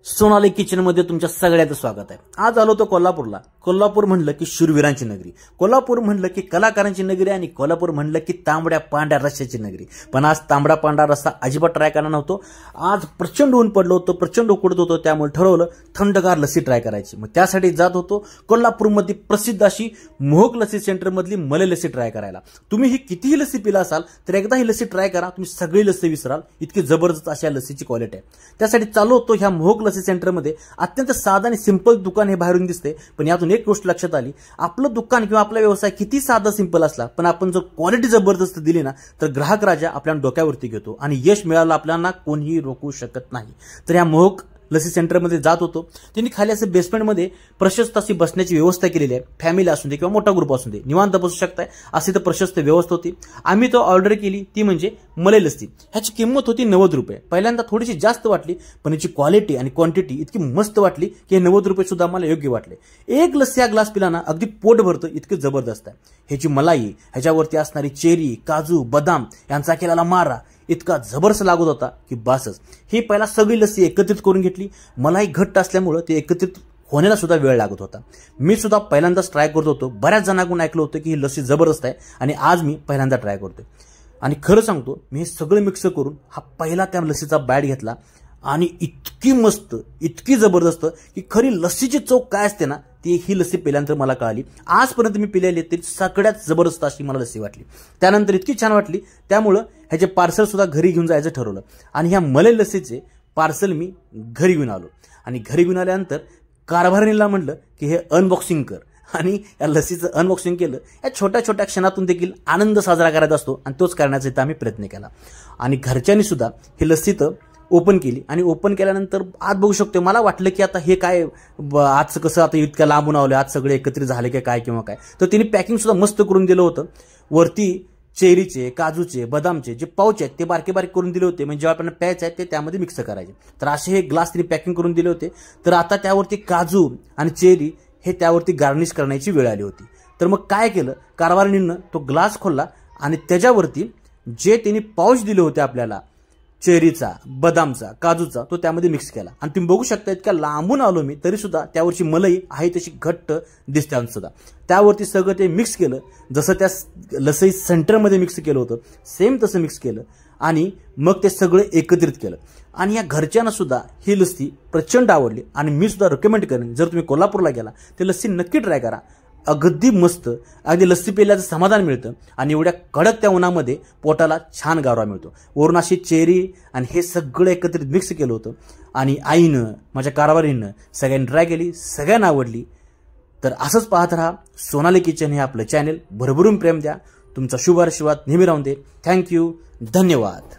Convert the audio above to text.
Sonali kitchen मध्ये तुमच्या सगळ्यांचं स्वागत आहे। आज आलो तो कोल्हापूरला। कोल्हापूर म्हणलं की शूरवीरांची नगरी, कोल्हापूर म्हणलं की कलाकारांची नगरी आणि कोल्हापूर म्हणलं की तांबड्या पांढऱ्या रस्स्याची नगरी। पण आज तांबडा पांढरा रस्सा अजिबात ट्राय करणार नव्हतो। आज प्रचंड ऊन पडलं होतं, प्रचंड उकडत होतं, त्यामुळे ठरवलं थंडगार लस्सी ट्राय करायची। मग त्यासाठी जात होतो कोल्हापूरमध्ये प्रसिद्ध अशी मोहक लस्सी सेंटर मधली मलाई लस्सी ट्राय करायला। तुम्ही ही कितीही लस्सी पिला असाल तर एकदा ही लस्सी ट्राय करा, तुम्ही सगळी लस्सी विसराल, इतकी जबरदस्त अशा लस्सीची क्वालिटी आहे। त्यासाठी चालू होतो ह्या मोहक लस्सी सेंटर मध्ये। अत्यंत साधा आणि सिंपल दुकान हे बाहेरून दिसते, पण यातून एक गोष्ट लक्षात आली, आपलं दुकान किंवा आपला व्यवसाय किती साधा सिंपल असला पण आपण जर क्वालिटी जबरदस्त दिली ना तर ग्राहक राजा आपल्या डोक्यावरती घेतो आणि यश मिळालं आपल्याला कोणीही रोखू शकत नाही। तर या मोहक लस्सी सेंटर मध्ये जात होतो। त्यांनी खाली असं बेसमेंट मध्ये प्रशस्त अशी बसण्याची व्यवस्था केलेली आहे। फॅमिली असू दे किंवा मोठा ग्रुप असू दे निवांत बसू शकताय अशी तर प्रशस्त व्यवस्था होती। आम्ही तो ऑर्डर केली ती म्हणजे मलाई लस्सी। ह्याची किंमत होती 90 रुपये। पहिल्यांदा थोडीशी जास्त वाटली, पण याची क्वालिटी आणि क्वांटिटी इतकी मस्त वाटली की हे 90 रुपये सुद्धा मला योग्य वाटले। एक लस्सी हा ग्लास पिला ना अगदी पोट भरतं, इतकं जबरदस्त आहे। ह्याची मलाई, ह्याच्यावरती असणारी चेरी, काजू, बदाम यांचा केलेला मारा इतका जबरदस्त लागत होता की बासच। ही पहिला सगळी लस्सी एकत्रित करून घेतली। मलाई घट्ट असल्यामुळे ते एकत्रित होण्याला सुद्धा वेळ लागत होता। मी सुद्धा पहिल्यांदाच ट्राय करत होतो। बऱ्याच जणांकडून ऐकलं होतं की ही लस्सी जबरदस्त आहे आणि आज मी पहिल्यांदा ट्राय करतोय। आणि खरं सांगतो, मी हे सगळं मिक्स करून हा पहिला त्या लस्सीचा बाईट घेतला आणि इतकी मस्त, इतकी जबरदस्त की खरी लस्सीची चव काय असते ना ती ही लस्सी पिल्यानंतर मला कळाली। आजपर्यंत मी पिलेली तरी सगळ्यात जबरदस्त अशी मला लस्सी वाटली। त्यानंतर इतकी छान वाटली त्यामुळे ह्याचे पार्सल सुद्धा घरी घेऊन जायचं ठरवलं आणि ह्या मलाई लस्सीचे पार्सल मी घरी घेऊन आलो आणि घरी घेऊन आल्यानंतर कारभारणीला म्हटलं की हे अनबॉक्सिंग कर आणि या लस्सीचं अनबॉक्सिंग केलं। या छोट्या छोट्या क्षणातून देखील आनंद साजरा करायचा असतो आणि तोच करण्याचा इथं आम्ही प्रयत्न केला। आणि घरच्यांनी सुद्धा ही लस्सी तर ओपन केली आणि ओपन केल्यानंतर आज बघू शकतो, मला वाटलं की आता हे काय आज कसं आता इतक्या लांबून आलं, आज सगळे एकत्रित झाले की काय किंवा काय। तर तिने पॅकिंग सुद्धा मस्त करून दिलं होतं। वरती चेरीचे, काजूचे, बदामचे जे पाऊच आहेत ते बारके बारीक करून दिले होते, म्हणजे जेव्हा आपण प्यायचे आहेत ते त्यामध्ये मिक्स करायचे। तर असे हे ग्लास तिने पॅकिंग करून दिले होते। तर आता त्यावरती काजू आणि चेरी हे त्यावरती गार्निश करण्याची वेळ आली होती। तर मग काय केलं, कारभारणीनं तो ग्लास खोलला आणि त्याच्यावरती जे त्यांनी पाऊच दिले होते आपल्याला चेरीचा, बदामचा, काजूचा, तो त्यामध्ये मिक्स केला। आणि तुम्ही बघू शकता इतक्या लांबून आलो मी तरी सुद्धा त्यावरची मलाई आहे तशी घट्ट दिसते सुद्धा। त्यावरती सगळं ते मिक्स केलं, जसं त्या लस्सी सेंटरमध्ये मिक्स केलं होतं सेम तसं मिक्स केलं आणि मग ते सगळं एकत्रित केलं। आणि या घरच्यांना सुद्धा ही लस्सी प्रचंड आवडली आणि मी सुद्धा रेकमेंड करेन, जर तुम्ही कोल्हापूरला गेला ते लस्सी नक्की ट्राय करा। अगदी मस्त, अगदी लस्सी पिल्याचं समाधान मिळतं आणि एवढ्या कडक त्या उन्हामध्ये पोटाला छान गारवा मिळतो। वरून अशी चेरी आणि हे सगळं एकत्रित मिक्स केलं होतं आणि आईनं, माझ्या कारभारीनं सगळ्यांनी ट्राय केली, सगळ्यांना आवडली। तर असंच पाहत राहा सोनाली किचन हे आपलं चॅनल। भरभरून प्रेम द्या, तुमचा शुभ आशीर्वाद नेहमी राहून दे। थँक्यू, धन्यवाद।